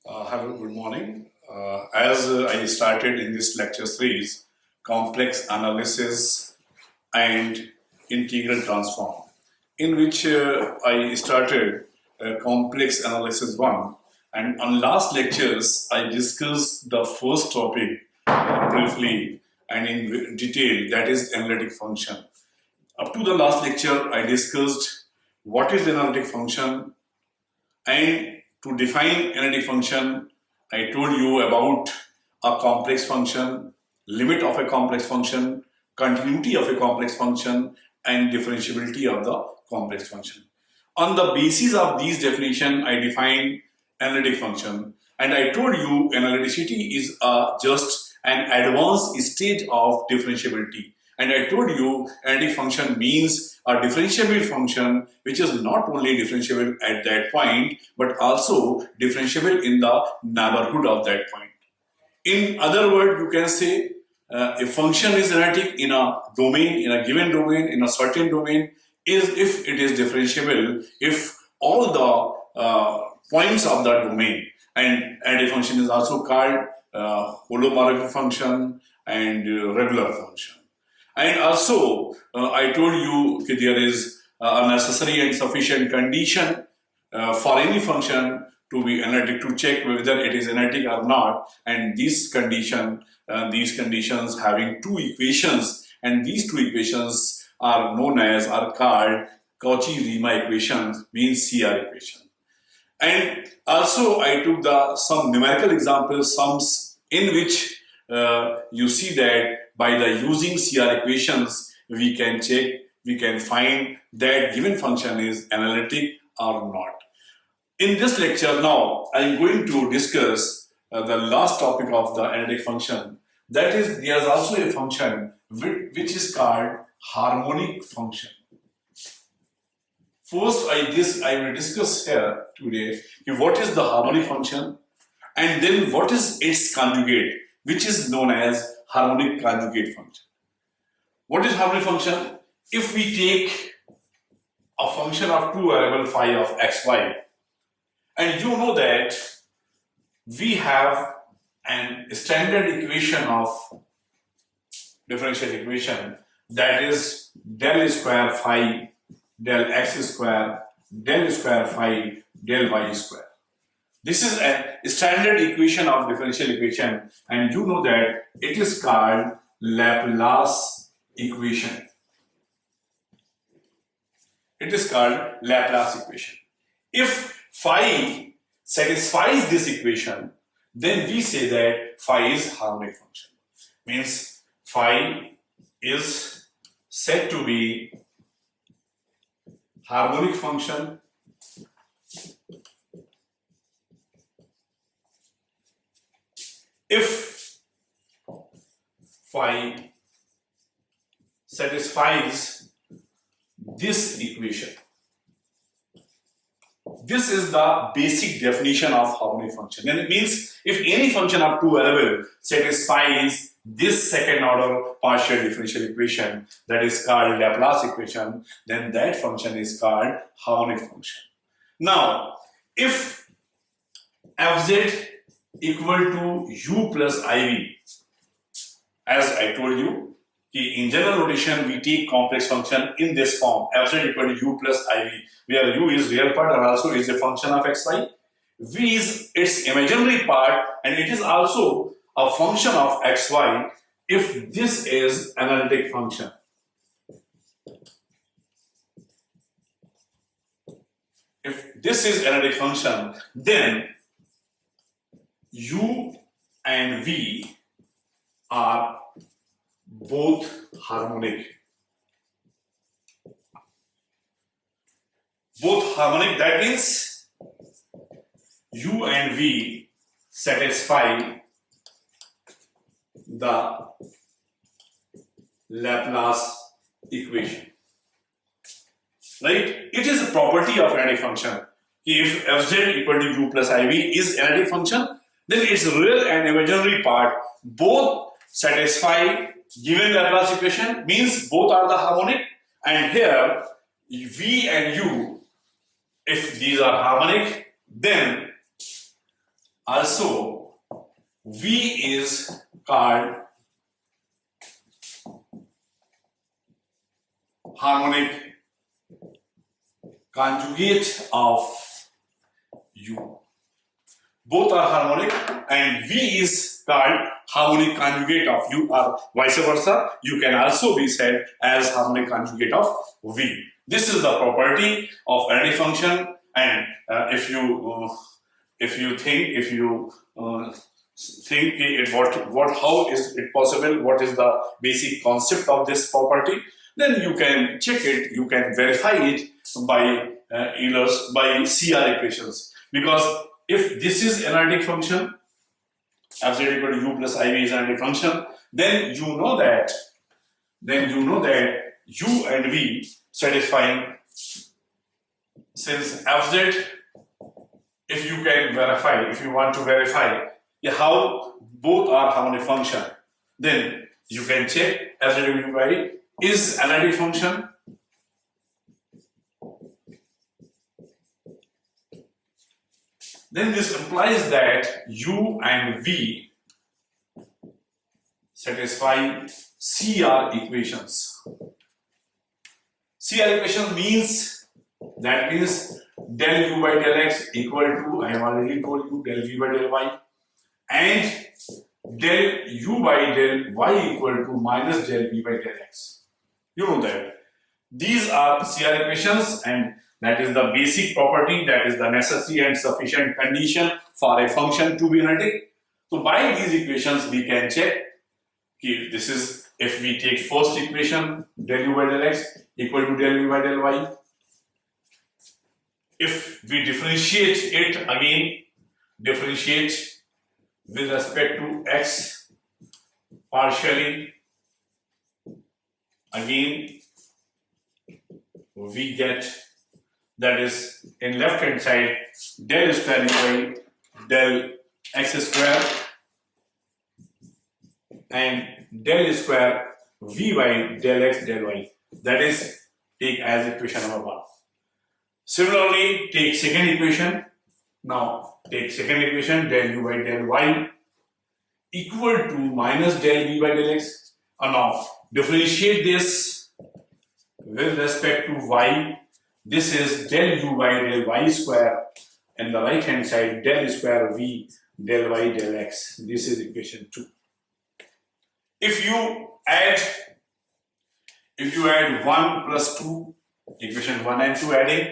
Hello, good morning. As I started in this lecture series, complex analysis and integral transform, in which I started complex analysis 1, and on last lectures I discussed the first topic briefly and in detail, that is analytic function. Up to the last lecture I discussed what is analytic function, and to define analytic function, I told you about a complex function, limit of a complex function, continuity of a complex function, and differentiability of the complex function. On the basis of these definitions, I defined analytic function, and I told you analyticity is just an advanced stage of differentiability. And I told you analytic function means a differentiable function which is not only differentiable at that point but also differentiable in the neighborhood of that point. In other words, you can say a function is analytic in a domain, in a given domain, in a certain domain, is if it is differentiable if all the points of that domain. And analytic function is also called holomorphic function and regular function. And also, I told you that there is a necessary and sufficient condition for any function to be analytic, to check whether it is analytic or not. And these conditions having two equations, and these two equations are known as, are called Cauchy-Riemann equations, means CR equation. And also, I took some numerical examples, sums in which you see that by the using CR equations, we can check, we can find that given function is analytic or not. In this lecture now, I am going to discuss the last topic of the analytic function. That is, there is also a function which is called harmonic function. First, I will discuss here today what is the harmonic function, and then what is its conjugate, which is known as harmonic conjugate function. What is harmonic function? If we take a function of two variable phi of x, y, and you know that we have a standard equation of differential equation, that is del square phi del x square del square phi del y square. This is a standard equation of differential equation, and you know that it is called Laplace equation. It is called Laplace equation. If phi satisfies this equation, then we say that phi is harmonic function. Means phi is said to be harmonic function if phi satisfies this equation. This is the basic definition of harmonic function, and it means if any function of two variables satisfies this second order partial differential equation, that is called Laplace equation, then that function is called harmonic function. Now, if fz equal to u plus iv, as I told you, in general notation we take complex function in this form, fz equal to u plus iv, where u is real part and also is a function of xy, v is its imaginary part, and it is also a function of xy if this is analytic function. If this is analytic function, then u and v are both harmonic. Both harmonic, that means u and v satisfy the Laplace equation. Right? It is a property of analytic function. If fz equal to u plus iv is analytic function, then its real and imaginary part both satisfy given Laplace equation, means both are the harmonic, and here v and u, if these are harmonic, then Also, V is called harmonic conjugate of U. Both are harmonic and V is called harmonic conjugate of U, or vice versa. You can also be said as harmonic conjugate of V. This is the property of any function, and if you think how is it possible, what is the basic concept of this property, then you can check it, you can verify it by by CR equations. Because if this is analytic function, fz equal to u plus iv is analytic function, then you know that u and v satisfying, since fz, if you want to verify how both are harmonic function, then you can check fz by is analytic function. Then this implies that u and v satisfy CR equations. CR equation means del u by del x equal to, I have already told you, del v by del y, and del u by del y equal to minus del v by del x. You know that these are CR equations, and that is the basic property, that is the necessary and sufficient condition for a function to be analytic. So by these equations we can check this is, if we take first equation, del u by del x equal to del v by del y. If we differentiate it again, differentiate with respect to x partially, again we get, that is in left hand side, del square by del x square and del square v by del x del y. That is, take as equation number 1. Similarly, take second equation. Now take second equation, del u by del y equal to minus del v by del x. And now differentiate this with respect to y. This is del u by del y square, and the right hand side del square v del y del x. This is equation 2. If you add 1 plus 2, equation 1 and 2 adding,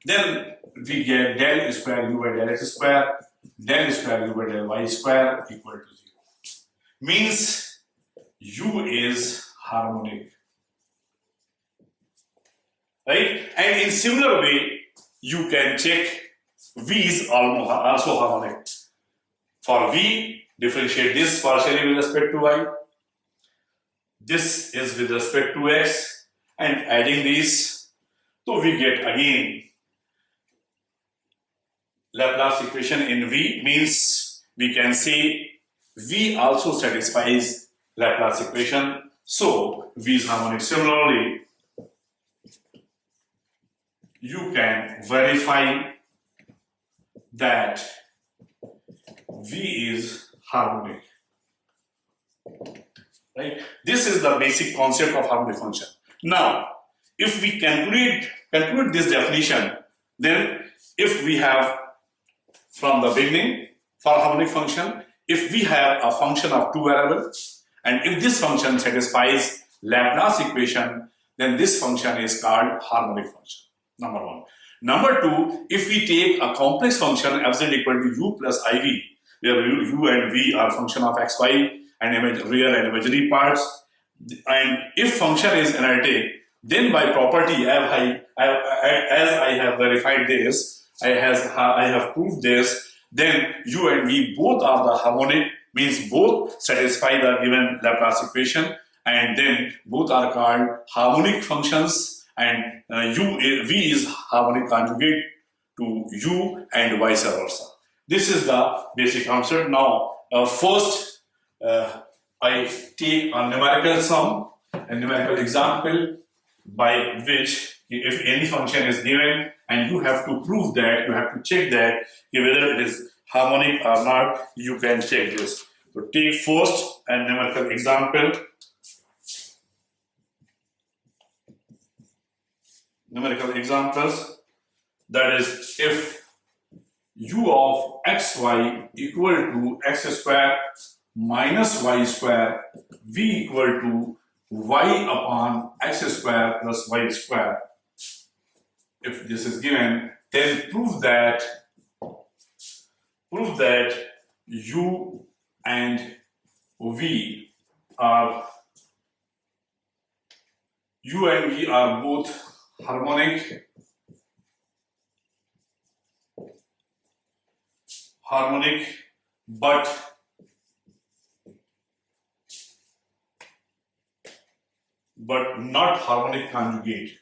then we get del square u by del x square, del square u by del y square equal to 0. Means u is harmonic. Right? And in similar way, you can check v is also harmonic. For v, differentiate this partially with respect to y. This is with respect to x, and adding these, so we get again Laplace equation in v, means we can say v also satisfies Laplace equation, so v is harmonic. Similarly, you can verify that v is harmonic. Right? This is the basic concept of harmonic function. Now, if we conclude this definition, then if we have from the beginning for harmonic function, if we have a function of two variables, and if this function satisfies Laplace equation, then this function is called harmonic function. Number 1. Number 2, if we take a complex function fz equal to u plus iv, where u and v are function of x, y, and real and imaginary parts, and if function is analytic, then by property, as I have verified this, I have proved this, then u and v both are the harmonic, means both satisfy the given Laplace equation, and then both are called harmonic functions, and v is harmonic conjugate to u and vice versa. This is the basic answer. Now, first I take a numerical sum, a numerical example, by which if any function is given and you have to prove that, you have to check that whether it is harmonic or not, you can check this. So take first and numerical example. Numerical examples, that is, if u of xy equal to x square minus y square, v equal to y upon x square plus y square. If this is given, then prove that u and v are both harmonic but not harmonic conjugate,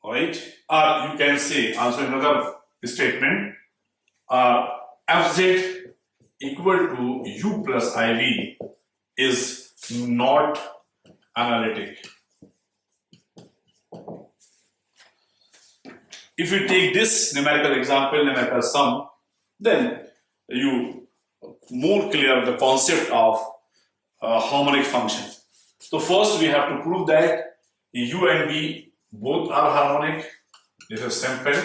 right? Or you can say also another statement, fz equal to u plus iv is not analytic. If you take this numerical example, numerical sum, then you more clear the concept of harmonic function. So first we have to prove that u and v both are harmonic. This is simple.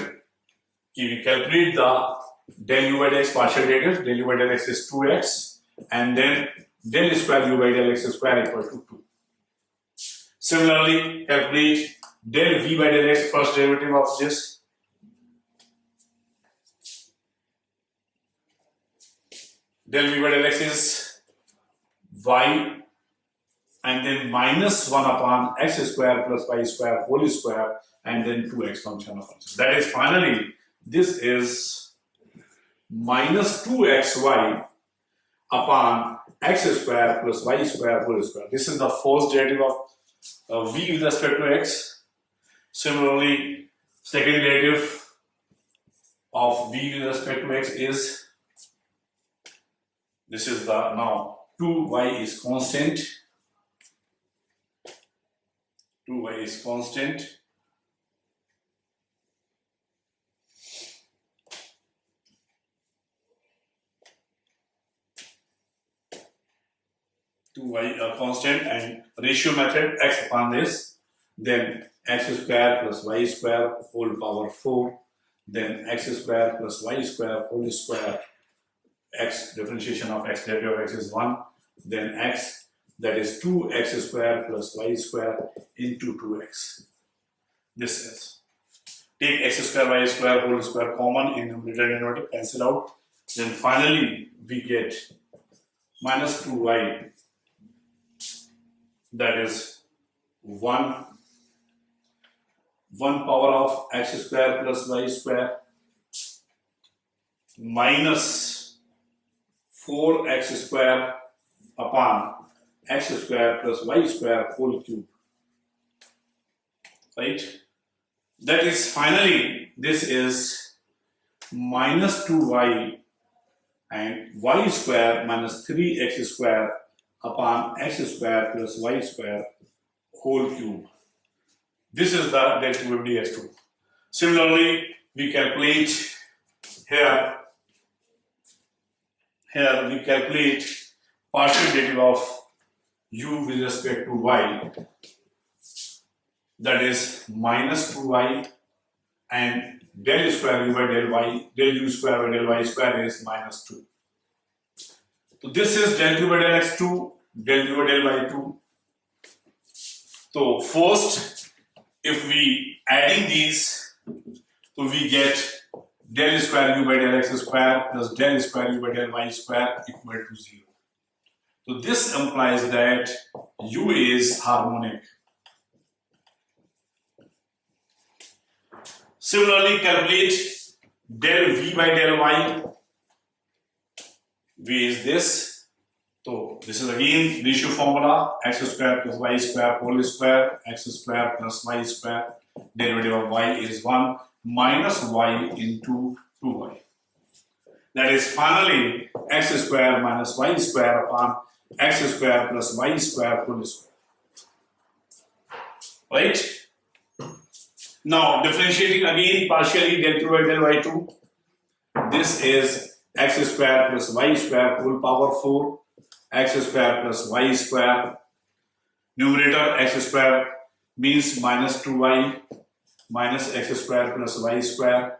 You calculate the del u by del x partial derivative. Del u by del x is 2x, and then del square u by del x square equal to 2. Similarly, calculate del v by del x first derivative of this. Del v by del x is y, and then minus 1 upon x square plus y square whole square, and then 2x function of function. That is, finally, this is minus 2xy upon x square plus y square whole square. This is the first derivative of v with respect to x. Similarly, second derivative of v with respect to x is, this is the, now 2y is constant. 2y is constant. Constant, and ratio method x upon this, then x square plus y square whole power 4, then x square plus y square whole square, x differentiation of x, derivative of x is 1, then x, that is 2x square plus y square into 2x. This is, take x square y square whole square common in numerator and denominator, cancel out, then finally we get minus 2y, that is 1 power of x square plus y square minus 4x square upon x square plus y square whole cube, right? That is, finally, this is minus 2y and y square minus 3x square upon x square plus y square whole cube. This is the derivative of dx2. Similarly, we calculate here we calculate partial derivative of u with respect to y, that is minus 2y, and del square u by del y, del u square by del y square is minus 2. So this is del u by del x2, del u by del y2. So first, if we adding these, so we get del square u by del x square plus del square u by del y square equal to 0. So this implies that u is harmonic. Similarly, calculate del v by del y. V is this. So this is again ratio formula, x square plus y square whole square, x square plus y square, derivative of y is 1 minus y into 2y. That is, finally, x square minus y square upon x square plus y square whole square. right? Now differentiating again partially del 2 by del y2. This is x square plus y square whole power 4, x square plus y square. Numerator x square means minus 2y minus x square plus y square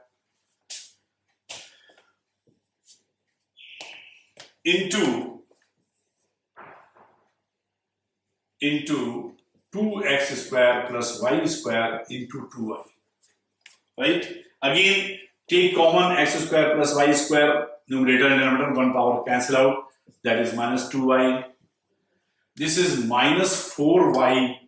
into 2x square plus y square into 2y, right? Again, take common x square plus y square, numerator and denominator, one power cancel out, that is minus 2y. This is minus 4y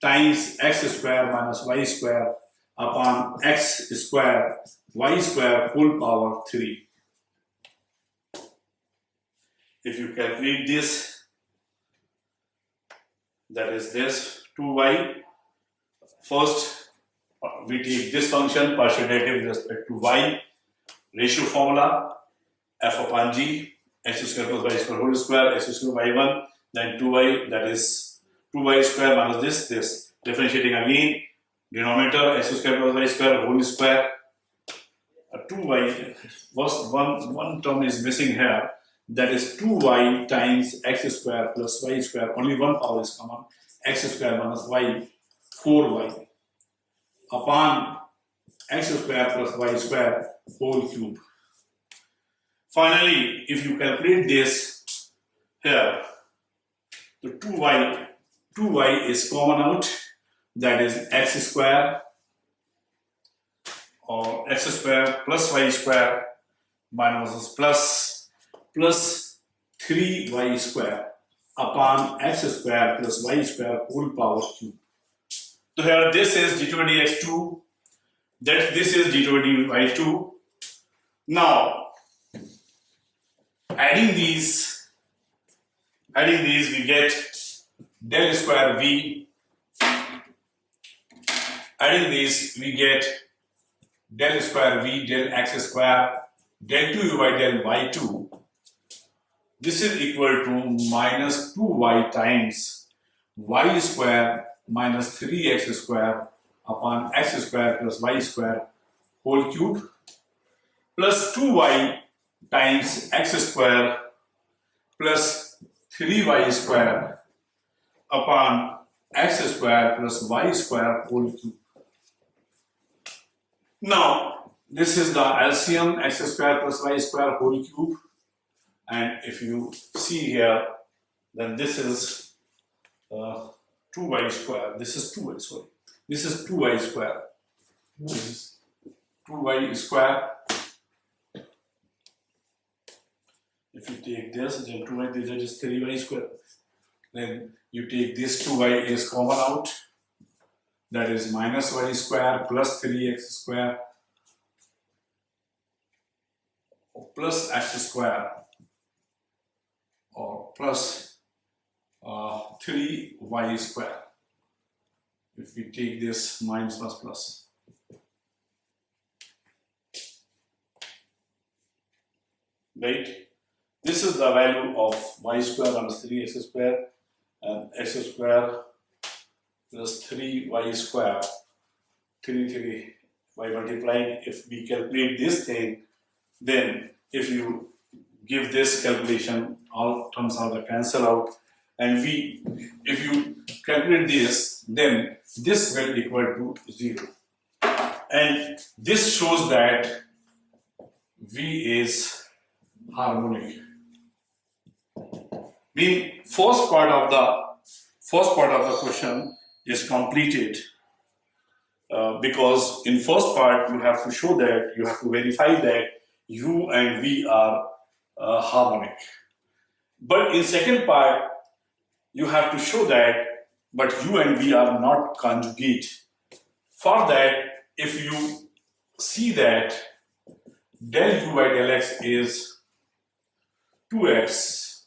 times x square minus y square upon x square y square whole power 3. If you calculate this, that is this 2y. First, we take this function partial derivative with respect to y, ratio formula f upon g, x square plus y square whole square, x square y1, then 2y, that is 2y square minus this. Differentiating again, denominator x square plus y square whole square, 2y, first one term is missing here, that is 2y times x square plus y square, only one power is common, x square minus y, 4y, upon x square plus y square whole cube. Finally, if you calculate this here, the 2y is common out, that is x square or x square plus y square minus plus 3y square upon x square plus y square whole power cube. So here this is d2 dx2, that this is d2 dy2. Now adding these we get del square v. Adding these we get del square v del x square del 2 by del y2. This is equal to minus 2y times y square minus 3x square upon x square plus y square whole cube plus 2y times x square plus 3y square upon x square plus y square whole cube. Now this is the LCM, x square plus y square whole cube, and if you see here, then this is 2y square, this is 2y, sorry, this is 2y square, this is 2y square. If you take this, then 2y, this is 3y square. Then you take this 2y is common out, that is minus y square plus 3x square plus x square or plus 3y square. If we take this minus plus plus, right? This is the value of y square minus 3x square and x square plus 3y square, 3 by multiplying. If we calculate this thing, then if you give this calculation, all terms are cancel out, and if you calculate this, then this will equal to 0, and this shows that V is harmonic. Mean first part of the question is completed, because in first part you have to show that, you have to verify that U and V are harmonic. But in second part you have to show that but U and V are not conjugate. For that, if you see that del U by del X is 2x,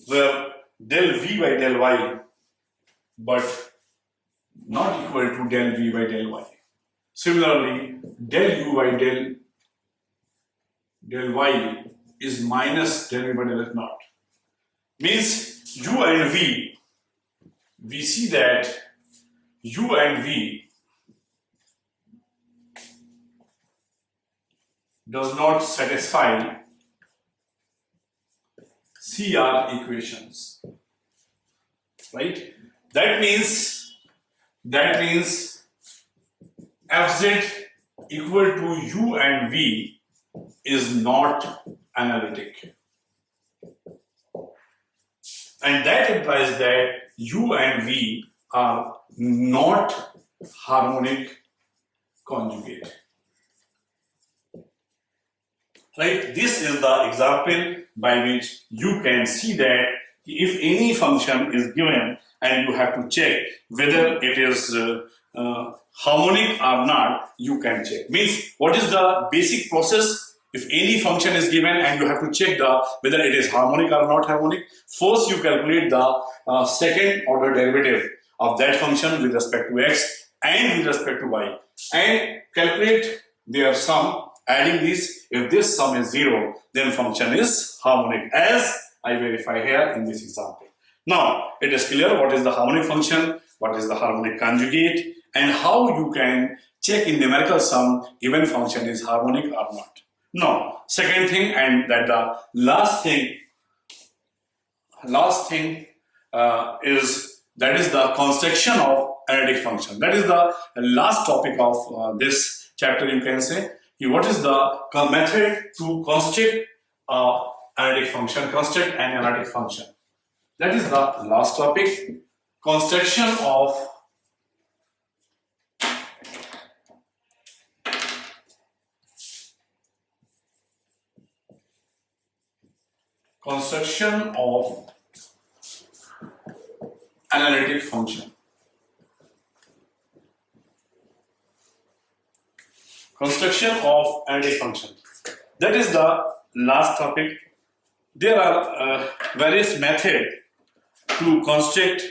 where del V by del Y but not equal to del V by del Y. Similarly, del U by del Y is minus del V by del X not. Means U and V, we see that u and v does not satisfy CR equations, right? That means Fz equal to u and v is not analytic, and that implies that u and v are not harmonic conjugate. Right? This is the example by which you can see that if any function is given and you have to check whether it is harmonic or not, you can check. Means what is the basic process? If any function is given and you have to check whether it is harmonic or not harmonic, first you calculate the second order derivative of that function with respect to x and with respect to y, and calculate their sum. Adding this, if this sum is 0, then function is harmonic, as I verify here in this example. Now, it is clear what is the harmonic function, what is the harmonic conjugate, and how you can check in numerical sum given function is harmonic or not. Now, second thing, and that the last thing is the construction of analytic function. That is the last topic of this chapter, you can say. What is the method to construct analytic function, construct an analytic function? That is the last topic, construction of analytic function. Construction of analytic function. That is the last topic. There are various methods to construct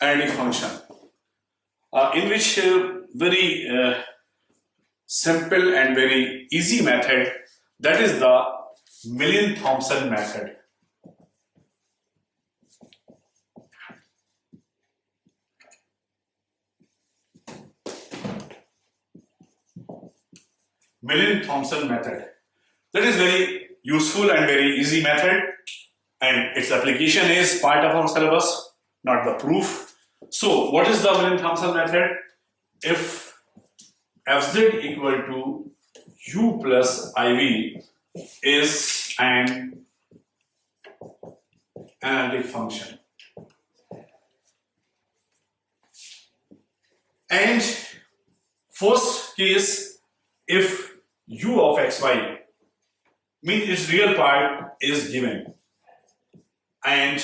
analytic function, in which very simple and very easy method, that is the Millin-Thomson method. Millin-Thomson method. That is very useful and very easy method, and its application is part of our syllabus, not the proof. So, what is the Millin-Thomson method? If Fz equal to u plus iv is an analytic function, and first case, if u of xy means its real part is given, and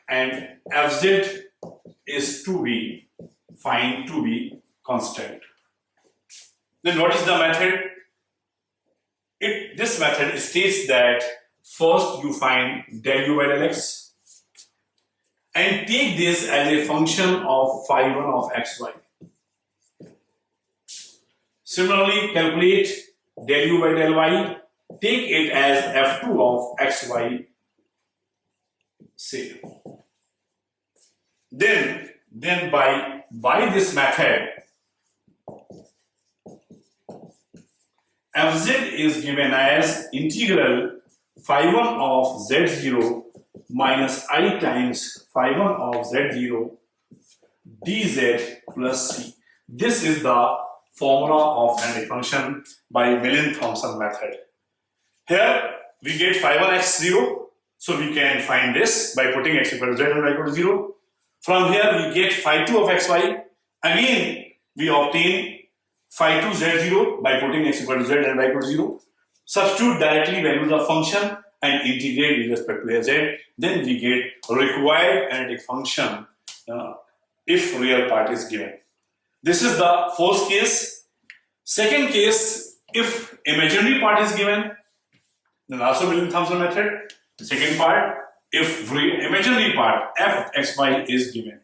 Fz is to be find to be constant, then what is the method? This method states that first you find del u by del x and take this as a function of phi 1 of xy. Similarly, calculate del u by del y, take it as f2 of xy, say. Then by this method, Fz is given as integral phi 1 of z0 minus I times phi 1 of z0 dz plus c. This is the formula of analytic function by Millin-Thomson method. Here we get phi 1 x0, so we can find this by putting x equal to z and y equal to 0. From here we get phi 2 of xy. Again we obtain phi 2 z0 by putting x equal to z and y equal to 0. Substitute directly values of function and integrate with respect to z. Then we get required analytic function if real part is given. This is the first case. Second case, if imaginary part is given, then also Millin-Thomson method. The second part, if imaginary part f x y is given,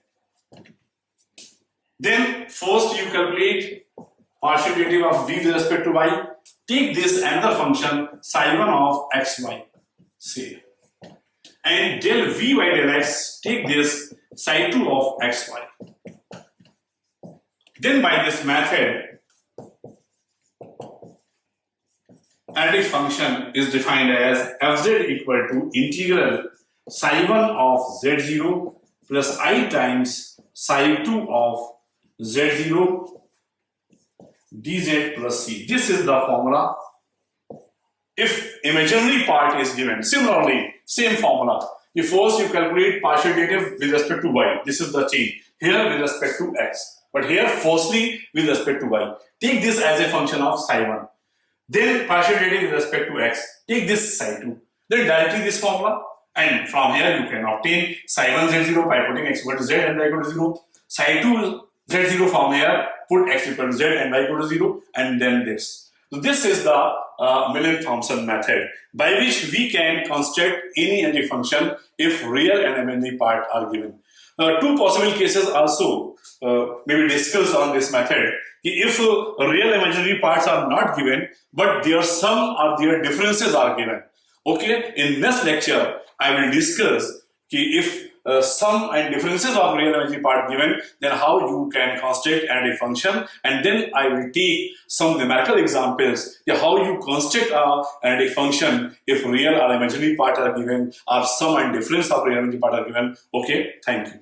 then first you calculate partial derivative of v with respect to y. Take this another function psi 1 of xy, say, and del v by del x, take this psi 2 of xy. Then by this method, analytic function is defined as fz equal to integral psi 1 of z0 plus I times psi 2 of z0 dz plus c. This is the formula if imaginary part is given. Similarly, same formula. First you calculate partial derivative with respect to y. This is the change. Here with respect to x. But here firstly with respect to y. Take this as a function of psi 1. Then partial derivative with respect to x. Take this psi 2. Then directly this formula. And from here you can obtain psi 1 z0 by putting x equal to z and y equal to 0. Psi 2 z0 from here, put x equal to z and y equal to 0. And then this. So this is the Millen-Thomson method by which we can construct any analytic function if real and imaginary part are given. Two possible cases also maybe discussed on this method. If real imaginary parts are not given, but their sum or their differences are given. Okay, in this lecture, I will discuss if sum and differences of real imaginary part given, then how you can construct analytic function, and then I will take some numerical examples how you construct an analytic function if real or imaginary part are given, or sum and difference of real and imaginary part are given. Okay, thank you.